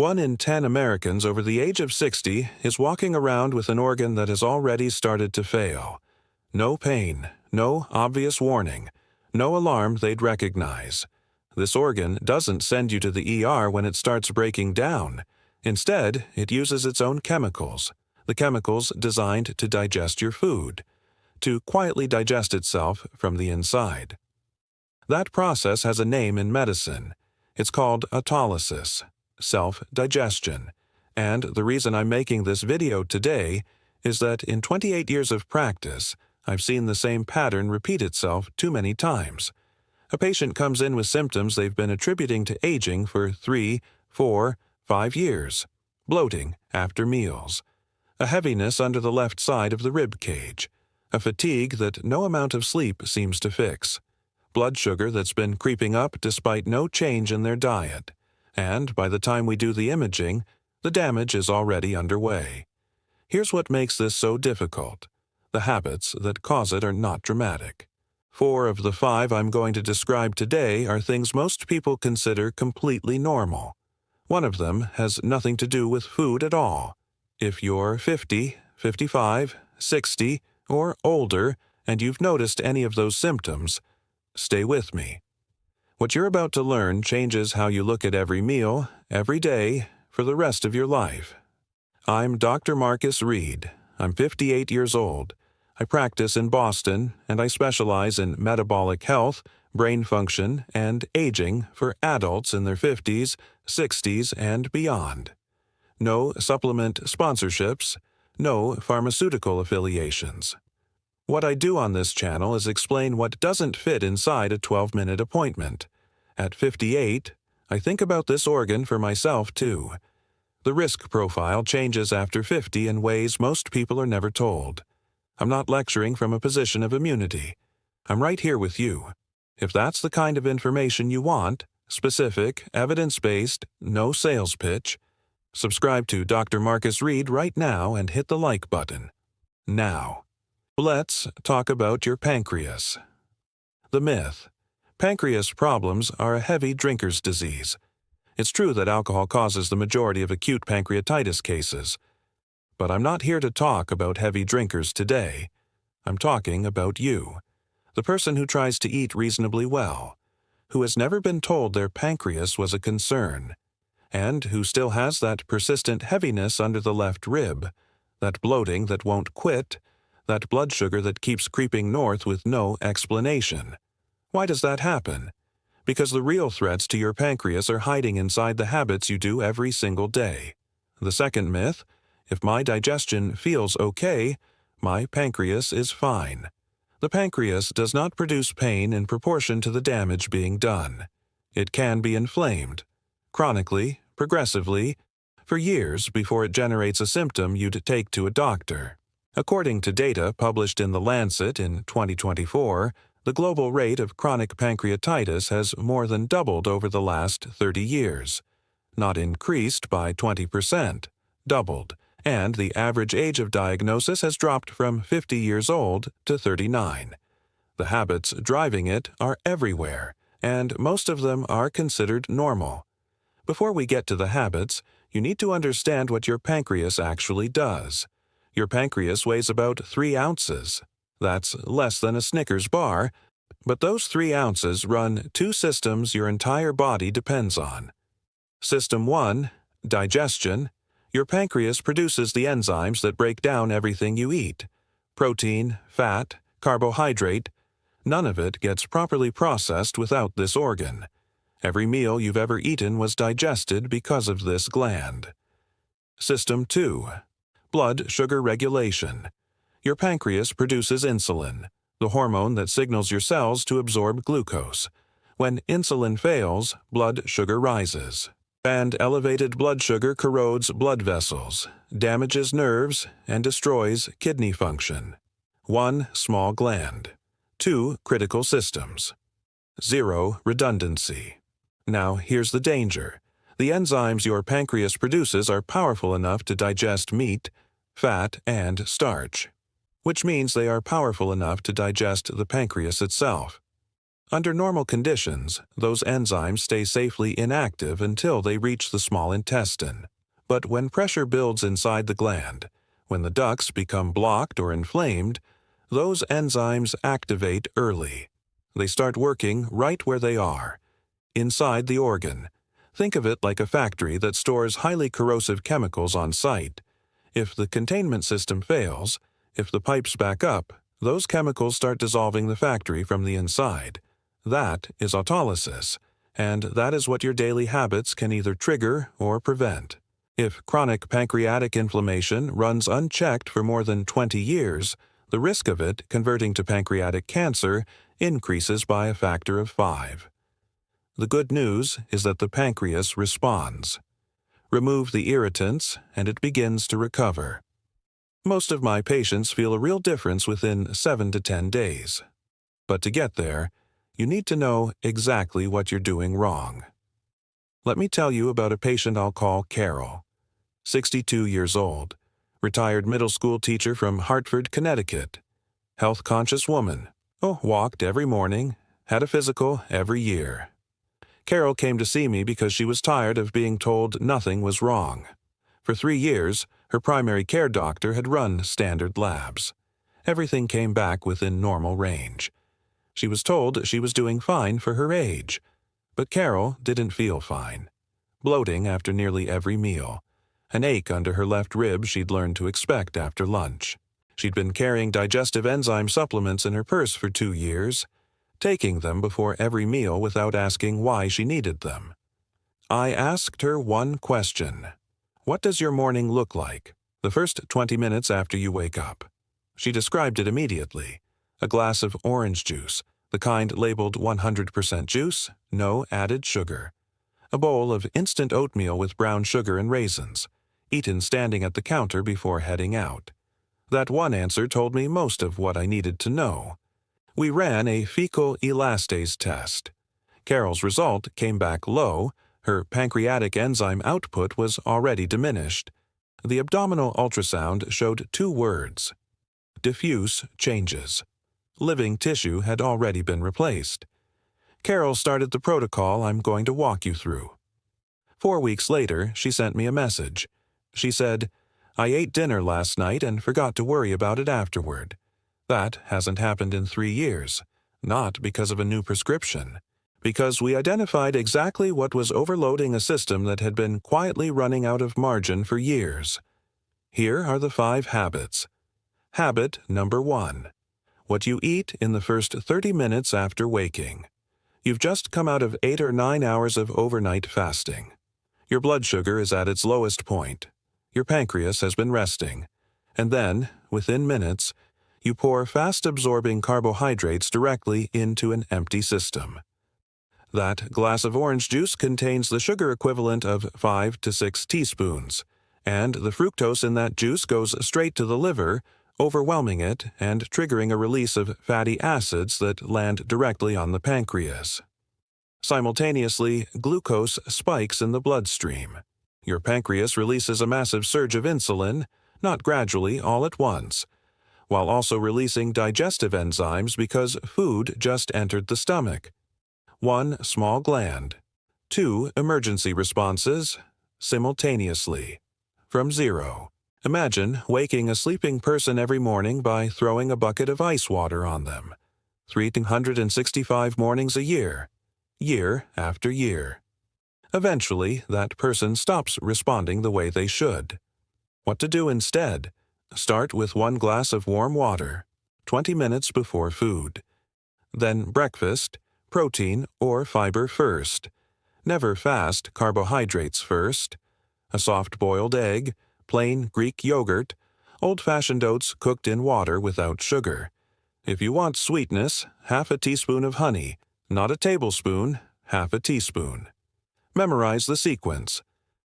1 in 10 Americans over the age of 60 is walking around with an organ that has already started to fail. No pain, no obvious warning, no alarm they'd recognize. This organ doesn't send you to the ER when it starts breaking down. Instead, it uses its own chemicals, the chemicals designed to digest your food, to quietly digest itself from the inside. That process has a name in medicine. It's called autolysis, self-digestion, and the reason I'm making this video today is that in 28 years of practice, I've seen the same pattern repeat itself too many times. A patient comes in with symptoms they've been attributing to aging for 3, 4, 5 years, bloating after meals, a heaviness under the left side of the rib cage, a fatigue that no amount of sleep seems to fix, blood sugar that's been creeping up despite no change in their diet, and by the time we do the imaging, the damage is already underway. Here's what makes this so difficult. The habits that cause it are not dramatic. 4 of the 5 I'm going to describe today are things most people consider completely normal. One of them has nothing to do with food at all. If you're 50, 55, 60, or older, and you've noticed any of those symptoms, stay with me. What you're about to learn changes how you look at every meal, every day, for the rest of your life. I'm Dr. Marcus Reid. I'm 58 years old. I practice in Boston, and I specialize in metabolic health, brain function, and aging for adults in their 50s, 60s, and beyond. No supplement sponsorships, no pharmaceutical affiliations. What I do on this channel is explain what doesn't fit inside a 12-minute appointment. At 58, I think about this organ for myself too. The risk profile changes after 50 in ways most people are never told. I'm not lecturing from a position of immunity. I'm right here with you. If that's the kind of information you want, specific, evidence-based, no sales pitch, subscribe to Dr. Marcus Reid right now and hit the like button. Now, let's talk about your pancreas. The myth. Pancreas problems are a heavy drinker's disease. It's true that alcohol causes the majority of acute pancreatitis cases. But I'm not here to talk about heavy drinkers today. I'm talking about you, the person who tries to eat reasonably well, who has never been told their pancreas was a concern, and who still has that persistent heaviness under the left rib, that bloating that won't quit, that blood sugar that keeps creeping north with no explanation. Why does that happen? Because the real threats to your pancreas are hiding inside the habits you do every single day. The second myth, if my digestion feels okay, my pancreas is fine. The pancreas does not produce pain in proportion to the damage being done. It can be inflamed, chronically, progressively, for years before it generates a symptom you'd take to a doctor. According to data published in The Lancet in 2024, the global rate of chronic pancreatitis has more than doubled over the last 30 years. Not increased by 20%, doubled, and the average age of diagnosis has dropped from 50 years old to 39. The habits driving it are everywhere, and most of them are considered normal. Before we get to the habits, you need to understand what your pancreas actually does. Your pancreas weighs about 3 ounces. That's less than a Snickers bar, but those 3 ounces run 2 systems your entire body depends on. System 1, digestion. Your pancreas produces the enzymes that break down everything you eat. Protein, fat, carbohydrate. None of it gets properly processed without this organ. Every meal you've ever eaten was digested because of this gland. System 2, blood sugar regulation. Your pancreas produces insulin, the hormone that signals your cells to absorb glucose. When insulin fails, blood sugar rises. And elevated blood sugar corrodes blood vessels, damages nerves, and destroys kidney function. 1 small gland. 2 critical systems. 0 redundancy. Now here's the danger. The enzymes your pancreas produces are powerful enough to digest meat, fat, and starch, which means they are powerful enough to digest the pancreas itself. Under normal conditions, those enzymes stay safely inactive until they reach the small intestine. But when pressure builds inside the gland, when the ducts become blocked or inflamed, those enzymes activate early. They start working right where they are, inside the organ. Think of it like a factory that stores highly corrosive chemicals on site. If the containment system fails, if the pipes back up, those chemicals start dissolving the factory from the inside. That is autolysis, and that is what your daily habits can either trigger or prevent. If chronic pancreatic inflammation runs unchecked for more than 20 years, the risk of it converting to pancreatic cancer increases by a factor of 5. The good news is that the pancreas responds. Remove the irritants, and it begins to recover. Most of my patients feel a real difference within 7 to 10 days. But to get there, you need to know exactly what you're doing wrong. Let me tell you about a patient I'll call Carol, 62 years old, retired middle school teacher from Hartford, Connecticut, health-conscious woman, walked every morning, had a physical every year. Carol came to see me because she was tired of being told nothing was wrong. For 3 years, her primary care doctor had run standard labs. Everything came back within normal range. She was told she was doing fine for her age. But Carol didn't feel fine. Bloating after nearly every meal. An ache under her left rib she'd learned to expect after lunch. She'd been carrying digestive enzyme supplements in her purse for 2 years, taking them before every meal without asking why she needed them. I asked her one question. What does your morning look like, the first 20 minutes after you wake up? She described it immediately. A glass of orange juice, the kind labeled 100% juice, no added sugar. A bowl of instant oatmeal with brown sugar and raisins, eaten standing at the counter before heading out. That one answer told me most of what I needed to know. We ran a fecal elastase test. Carol's result came back low. Her pancreatic enzyme output was already diminished. The abdominal ultrasound showed 2 words: diffuse changes. Living tissue had already been replaced. Carol started the protocol I'm going to walk you through. 4 weeks later, she sent me a message. She said, "I ate dinner last night and forgot to worry about it afterward. That hasn't happened in 3 years, not because of a new prescription, because we identified exactly what was overloading a system that had been quietly running out of margin for years. Here are the 5 habits. Habit number 1. What you eat in the first 30 minutes after waking. You've just come out of 8 or 9 hours of overnight fasting. Your blood sugar is at its lowest point. Your pancreas has been resting. And then, within minutes, you pour fast-absorbing carbohydrates directly into an empty system. That glass of orange juice contains the sugar equivalent of 5 to 6 teaspoons, and the fructose in that juice goes straight to the liver, overwhelming it and triggering a release of fatty acids that land directly on the pancreas. Simultaneously, glucose spikes in the bloodstream. Your pancreas releases a massive surge of insulin, not gradually, all at once, while also releasing digestive enzymes because food just entered the stomach. 1 small gland. 2 emergency responses, simultaneously. From 0. Imagine waking a sleeping person every morning by throwing a bucket of ice water on them. 365 mornings a year, year after year. Eventually, that person stops responding the way they should. What to do instead? Start with 1 glass of warm water, 20 minutes before food. Then breakfast, protein or fiber first. Never fast carbohydrates first. A soft-boiled egg, plain Greek yogurt, old-fashioned oats cooked in water without sugar. If you want sweetness, half a teaspoon of honey, not a tablespoon, half a teaspoon. Memorize the sequence.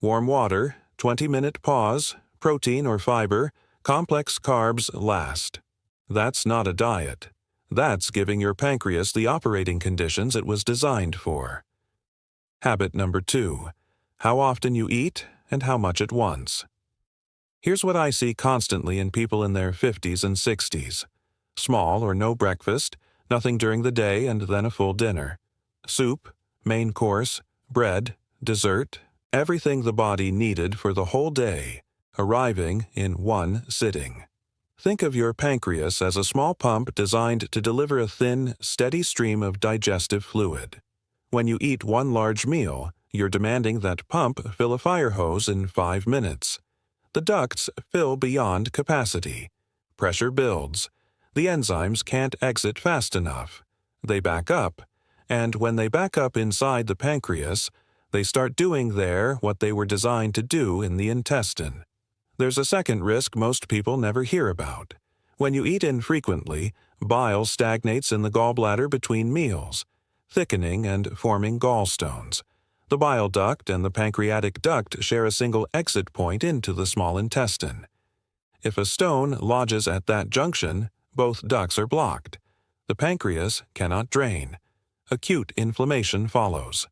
Warm water, 20-minute pause, protein or fiber, complex carbs last. That's not a diet. That's giving your pancreas the operating conditions it was designed for. Habit number 2. How often you eat and how much at once. Here's what I see constantly in people in their 50s and 60s. Small or no breakfast, Nothing during the day and then a full dinner. Soup, main course, bread, dessert, everything the body needed for the whole day, arriving in one sitting. Think of your pancreas as a small pump designed to deliver a thin, steady stream of digestive fluid. When you eat one large meal, you're demanding that pump fill a fire hose in 5 minutes. The ducts fill beyond capacity. Pressure builds. The enzymes can't exit fast enough. They back up, and when they back up inside the pancreas, they start doing there what they were designed to do in the intestine. There's a second risk most people never hear about. When you eat infrequently, bile stagnates in the gallbladder between meals, thickening and forming gallstones. The bile duct and the pancreatic duct share a single exit point into the small intestine. If a stone lodges at that junction, both ducts are blocked. The pancreas cannot drain. Acute inflammation follows.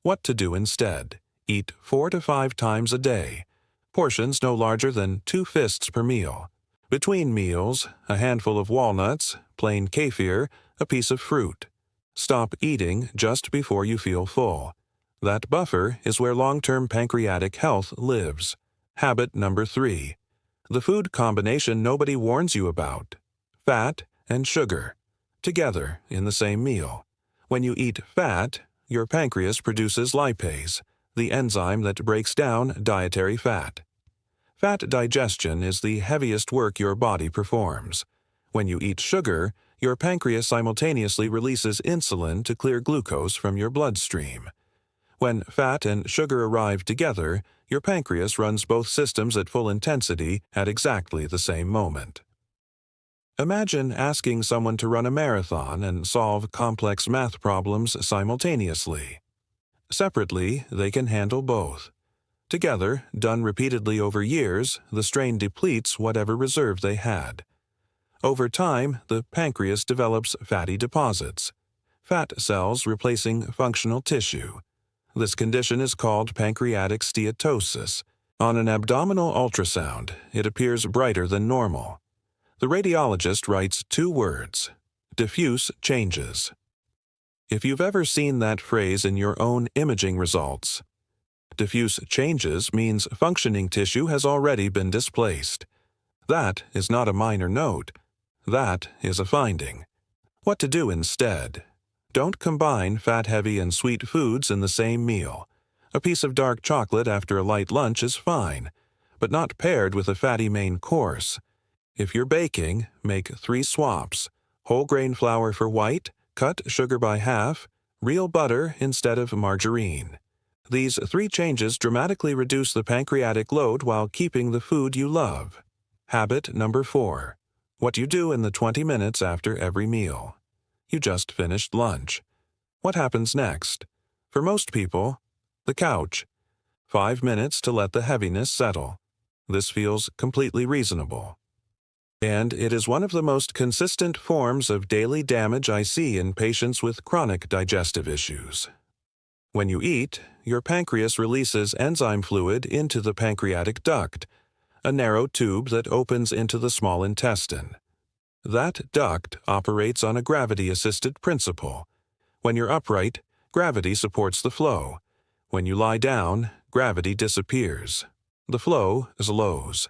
What to do instead? Eat 4 to 5 times a day. Portions no larger than 2 fists per meal. Between meals, a handful of walnuts, plain kefir, a piece of fruit. Stop eating just before you feel full. That buffer is where long-term pancreatic health lives. Habit number 3. The food combination nobody warns you about. Fat and sugar, together in the same meal. When you eat fat, your pancreas produces lipase, the enzyme that breaks down dietary fat. Fat digestion is the heaviest work your body performs. When you eat sugar, your pancreas simultaneously releases insulin to clear glucose from your bloodstream. When fat and sugar arrive together, your pancreas runs both systems at full intensity at exactly the same moment. Imagine asking someone to run a marathon and solve complex math problems simultaneously. Separately, they can handle both. Together, done repeatedly over years, the strain depletes whatever reserve they had. Over time, the pancreas develops fatty deposits, fat cells replacing functional tissue. This condition is called pancreatic steatosis. On an abdominal ultrasound, it appears brighter than normal. The radiologist writes 2 words: diffuse changes. If you've ever seen that phrase in your own imaging results, diffuse changes means functioning tissue has already been displaced. That is not a minor note. That is a finding. What to do instead? Don't combine fat-heavy and sweet foods in the same meal. A piece of dark chocolate after a light lunch is fine, but not paired with a fatty main course. If you're baking, make 3 swaps: whole grain flour for white, cut sugar by half, real butter instead of margarine. These 3 changes dramatically reduce the pancreatic load while keeping the food you love. Habit number 4. What you do in the 20 minutes after every meal. You just finished lunch. What happens next? For most people, the couch. 5 minutes to let the heaviness settle. This feels completely reasonable. And it is one of the most consistent forms of daily damage I see in patients with chronic digestive issues. When you eat, your pancreas releases enzyme fluid into the pancreatic duct, a narrow tube that opens into the small intestine. That duct operates on a gravity-assisted principle. When you're upright, gravity supports the flow. When you lie down, gravity disappears. The flow slows.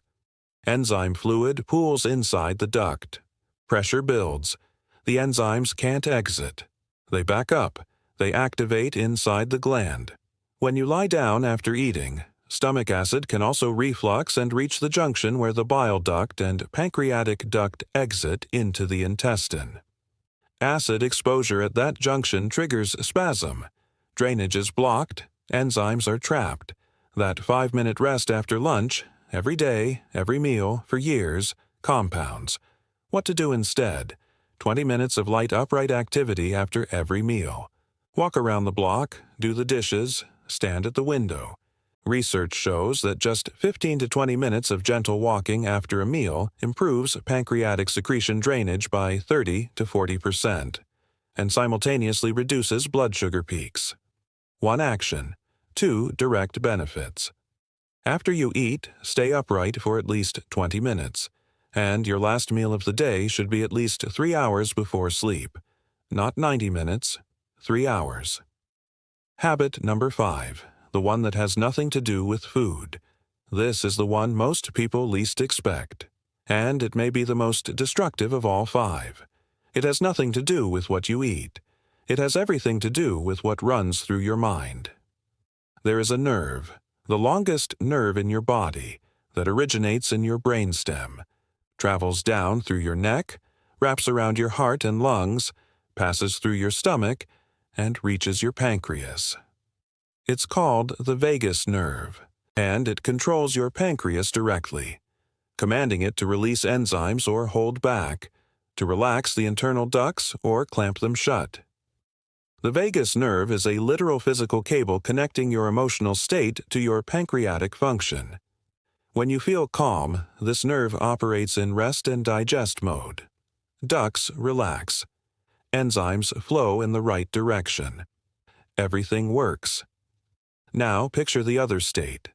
Enzyme fluid pools inside the duct. Pressure builds. The enzymes can't exit. They back up. They activate inside the gland. When you lie down after eating, stomach acid can also reflux and reach the junction where the bile duct and pancreatic duct exit into the intestine. Acid exposure at that junction triggers spasm. Drainage is blocked. Enzymes are trapped. That 5-minute rest after lunch, every day, every meal, for years, compounds. What to do instead? 20 minutes of light upright activity after every meal. Walk around the block, do the dishes, stand at the window. Research shows that just 15 to 20 minutes of gentle walking after a meal improves pancreatic secretion drainage by 30 to 40% and simultaneously reduces blood sugar peaks. 1 action, 2 direct benefits. After you eat, stay upright for at least 20 minutes, and your last meal of the day should be at least 3 hours before sleep. Not 90 minutes, 3 hours. Habit number 5, the one that has nothing to do with food. This is the one most people least expect, and it may be the most destructive of all 5. It has nothing to do with what you eat. It has everything to do with what runs through your mind. There is a nerve, the longest nerve in your body, that originates in your brainstem, travels down through your neck, wraps around your heart and lungs, passes through your stomach, and reaches your pancreas. It's called the vagus nerve, and it controls your pancreas directly, commanding it to release enzymes or hold back, to relax the internal ducts or clamp them shut. The vagus nerve is a literal physical cable connecting your emotional state to your pancreatic function. When you feel calm, this nerve operates in rest and digest mode. Ducts relax. Enzymes flow in the right direction. Everything works. Now picture the other state.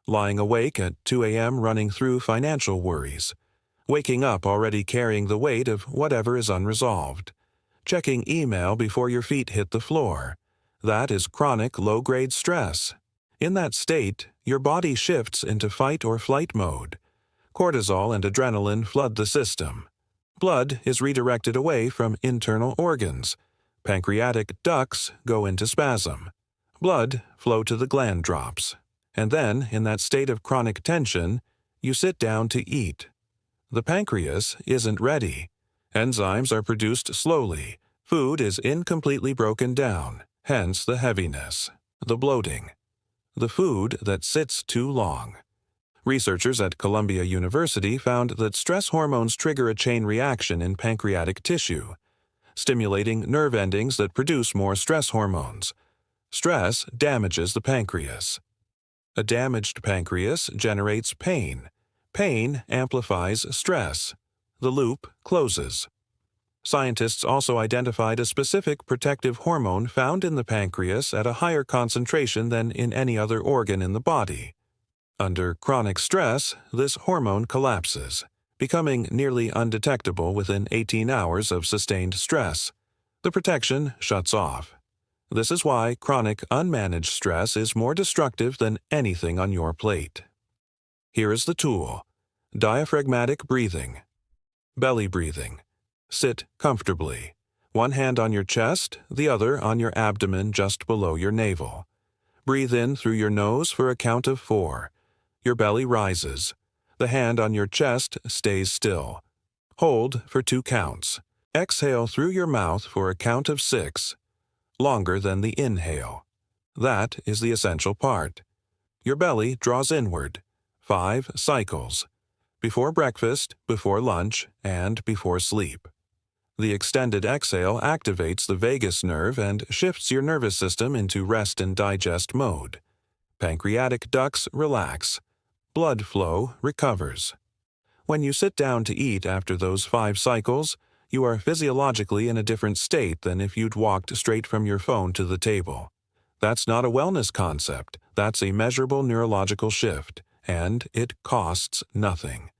Lying awake at 2 a.m. running through financial worries. Waking up already carrying the weight of whatever is unresolved. Checking email before your feet hit the floor. That is chronic low-grade stress. In that state, your body shifts into fight or flight mode. Cortisol and adrenaline flood the system. Blood is redirected away from internal organs. Pancreatic ducts go into spasm. Blood flow to the gland drops. And then, in that state of chronic tension, you sit down to eat. The pancreas isn't ready. Enzymes are produced slowly. Food is incompletely broken down, hence the heaviness, the bloating. The food that sits too long. Researchers at Columbia University found that stress hormones trigger a chain reaction in pancreatic tissue, stimulating nerve endings that produce more stress hormones. Stress damages the pancreas. A damaged pancreas generates pain. Pain amplifies stress. The loop closes. Scientists also identified a specific protective hormone found in the pancreas at a higher concentration than in any other organ in the body. Under chronic stress, this hormone collapses, becoming nearly undetectable within 18 hours of sustained stress. The protection shuts off. This is why chronic unmanaged stress is more destructive than anything on your plate. Here is the tool: diaphragmatic breathing. Belly breathing. Sit comfortably. One hand on your chest, the other on your abdomen just below your navel. Breathe in through your nose for a count of 4. Your belly rises. The hand on your chest stays still. Hold for 2 counts. Exhale through your mouth for a count of 6, longer than the inhale. That is the essential part. Your belly draws inward. 5 cycles. Before breakfast, before lunch, and before sleep. The extended exhale activates the vagus nerve and shifts your nervous system into rest and digest mode. Pancreatic ducts relax. Blood flow recovers. When you sit down to eat after those 5 cycles, you are physiologically in a different state than if you'd walked straight from your phone to the table. That's not a wellness concept. That's a measurable neurological shift, and it costs nothing.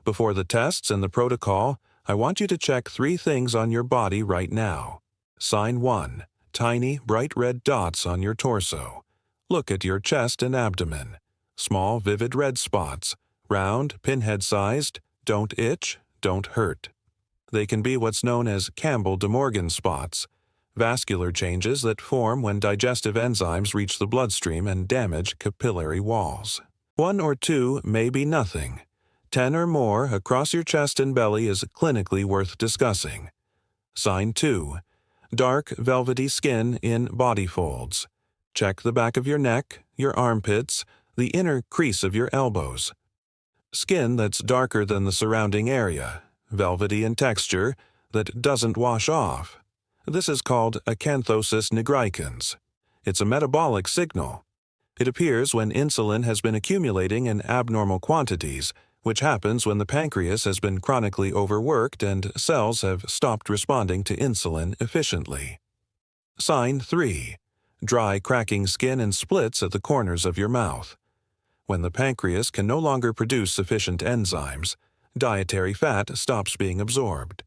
Before the tests and the protocol, I want you to check 3 things on your body right now. Sign 1. Tiny, bright red dots on your torso. Look at your chest and abdomen. Small, vivid red spots. Round, pinhead-sized. Don't itch, don't hurt. They can be what's known as Campbell-De Morgan spots, vascular changes that form when digestive enzymes reach the bloodstream and damage capillary walls. 1 or 2 may be nothing. 10 or more across your chest and belly is clinically worth discussing. Sign 2. Dark, velvety skin in body folds. Check the back of your neck, your armpits, the inner crease of your elbows. Skin that's darker than the surrounding area, velvety in texture, that doesn't wash off. This is called acanthosis nigricans. It's a metabolic signal. It appears when insulin has been accumulating in abnormal quantities, which happens when the pancreas has been chronically overworked and cells have stopped responding to insulin efficiently. Sign 3. Dry, cracking skin and splits at the corners of your mouth. When the pancreas can no longer produce sufficient enzymes, dietary fat stops being absorbed.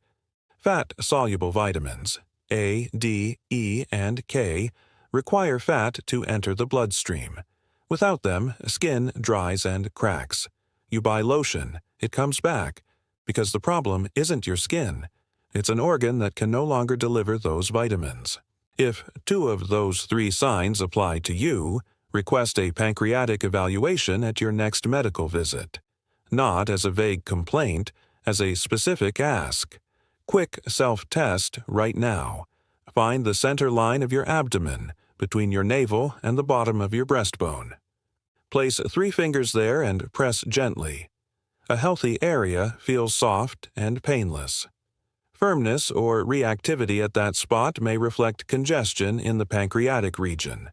Fat-soluble vitamins, A, D, E, and K, require fat to enter the bloodstream. Without them, skin dries and cracks. You buy lotion, it comes back, because the problem isn't your skin. It's an organ that can no longer deliver those vitamins. If 2 of those 3 signs apply to you, request a pancreatic evaluation at your next medical visit. Not as a vague complaint, as a specific ask. Quick self-test right now. Find the center line of your abdomen, between your navel and the bottom of your breastbone. Place 3 fingers there and press gently. A healthy area feels soft and painless. Firmness or reactivity at that spot may reflect congestion in the pancreatic region.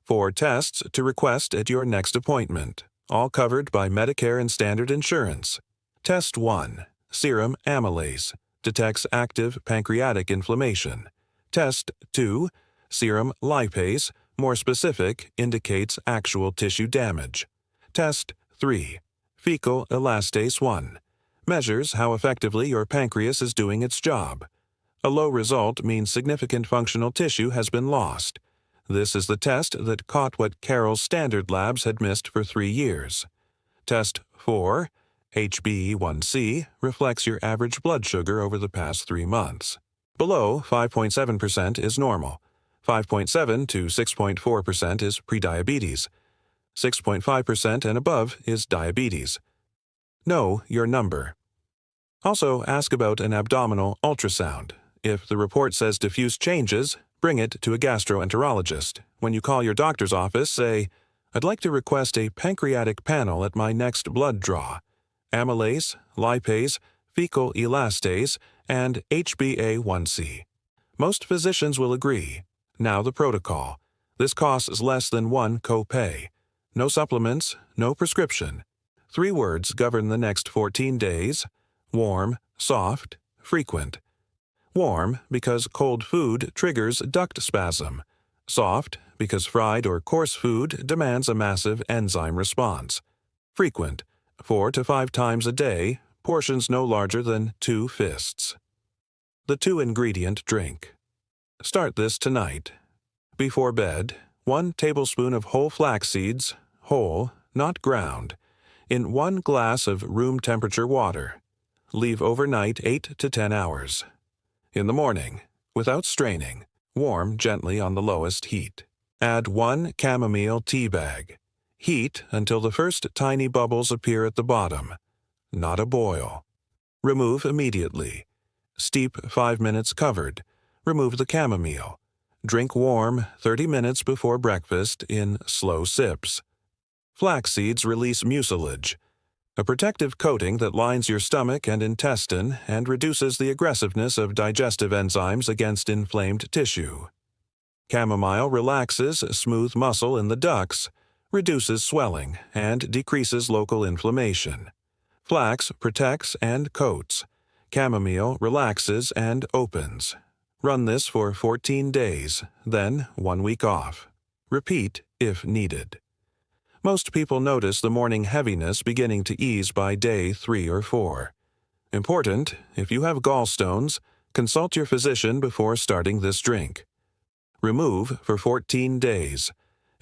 4 tests to request at your next appointment, all covered by Medicare and standard insurance. Test 1. Serum Amylase. Detects active pancreatic inflammation. Test 2. Serum Lipase. More specific, indicates actual tissue damage. Test 3. Fecal Elastase-1. Measures how effectively your pancreas is doing its job. A low result means significant functional tissue has been lost. This is the test that caught what Carroll's Standard Labs had missed for 3 years. Test 4, HbA1c, reflects your average blood sugar over the past 3 months. Below 5.7% is normal. 5.7 to 6.4% is prediabetes. 6.5% and above is diabetes. Know your number. Also, ask about an abdominal ultrasound. If the report says diffuse changes, bring it to a gastroenterologist. When you call your doctor's office, say, "I'd like to request a pancreatic panel at my next blood draw. Amylase, lipase, fecal elastase, and HbA1c." Most physicians will agree. Now the protocol. This costs less than 1 copay. No supplements, no prescription. 3 words govern the next 14 days. Warm, soft, frequent. Warm, because cold food triggers duct spasm. Soft, because fried or coarse food demands a massive enzyme response. Frequent, 4 to 5 times a day, portions no larger than 2 fists. The 2-ingredient drink. Start this tonight. Before bed, 1 tablespoon of whole flax seeds, whole, not ground, in 1 glass of room temperature water. Leave overnight 8 to 10 hours. In the morning, without straining, warm gently on the lowest heat. Add 1 chamomile tea bag. Heat until the first tiny bubbles appear at the bottom. Not a boil. Remove immediately. Steep 5 minutes covered. Remove the chamomile. Drink warm 30 minutes before breakfast in slow sips. Flax seeds release mucilage, a protective coating that lines your stomach and intestine and reduces the aggressiveness of digestive enzymes against inflamed tissue. Chamomile relaxes smooth muscle in the ducts, reduces swelling, and decreases local inflammation. Flax protects and coats. Chamomile relaxes and opens. Run this for 14 days, then 1 week off. Repeat if needed. Most people notice the morning heaviness beginning to ease by day 3 or 4. Important, if you have gallstones, consult your physician before starting this drink. Remove for 14 days.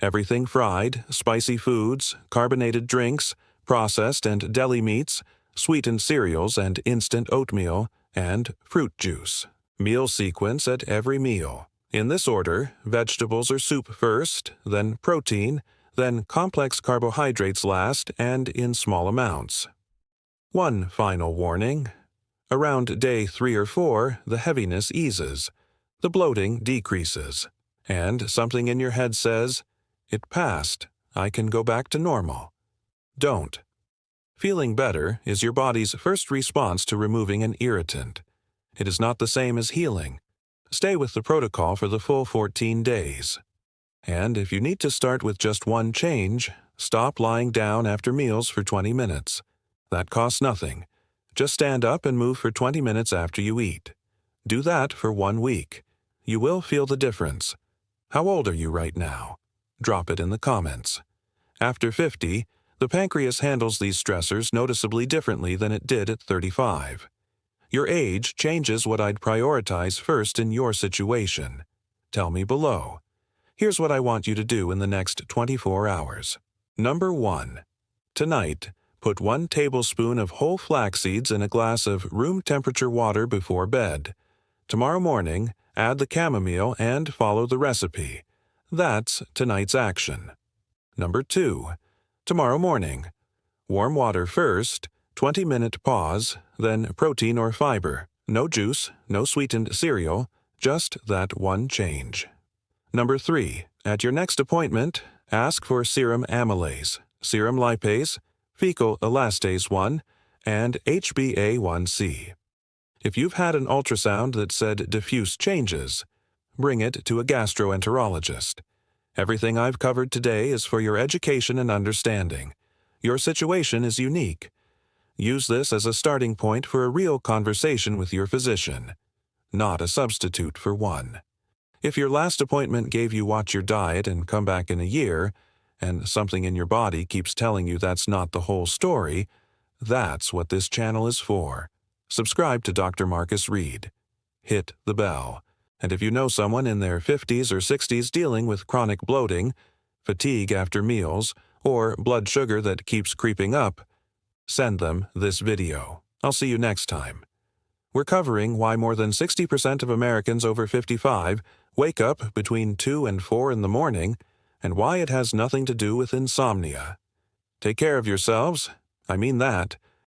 Everything fried, spicy foods, carbonated drinks, processed and deli meats, sweetened cereals and instant oatmeal, and fruit juice. Meal sequence at every meal. In this order, vegetables or soup first, then protein, then complex carbohydrates last and in small amounts. One final warning. Around day 3 or 4, the heaviness eases. The bloating decreases. And something in your head says, "It passed. I can go back to normal." Don't. Feeling better is your body's first response to removing an irritant. It is not the same as healing. Stay with the protocol for the full 14 days. And if you need to start with just 1 change, stop lying down after meals for 20 minutes. That costs nothing. Just stand up and move for 20 minutes after you eat. Do that for 1 week. You will feel the difference. How old are you right now? Drop it in the comments. After 50, the pancreas handles these stressors noticeably differently than it did at 35. Your age changes what I'd prioritize first in your situation. Tell me below. Here's what I want you to do in the next 24 hours. Number 1. Tonight, put 1 tablespoon of whole flax seeds in a glass of room temperature water before bed. Tomorrow morning, add the chamomile and follow the recipe. That's tonight's action. Number 2. Tomorrow morning, warm water first, 20-minute pause, then protein or fiber. No juice, no sweetened cereal, just that one change. Number 3. At your next appointment, ask for Serum Amylase, Serum Lipase, Fecal Elastase-1, and HbA1c. If you've had an ultrasound that said diffuse changes, bring it to a gastroenterologist. Everything I've covered today is for your education and understanding. Your situation is unique. Use this as a starting point for a real conversation with your physician, not a substitute for one. If your last appointment gave you watch your diet and come back in a year, and something in your body keeps telling you that's not the whole story, that's what this channel is for. Subscribe to Dr. Marcus Reid. Hit the bell. And if you know someone in their 50s or 60s dealing with chronic bloating, fatigue after meals, or blood sugar that keeps creeping up, send them this video. I'll see you next time. We're covering why more than 60% of Americans over 55 wake up between 2 and 4 in the morning, and why it has nothing to do with insomnia. Take care of yourselves. I mean that.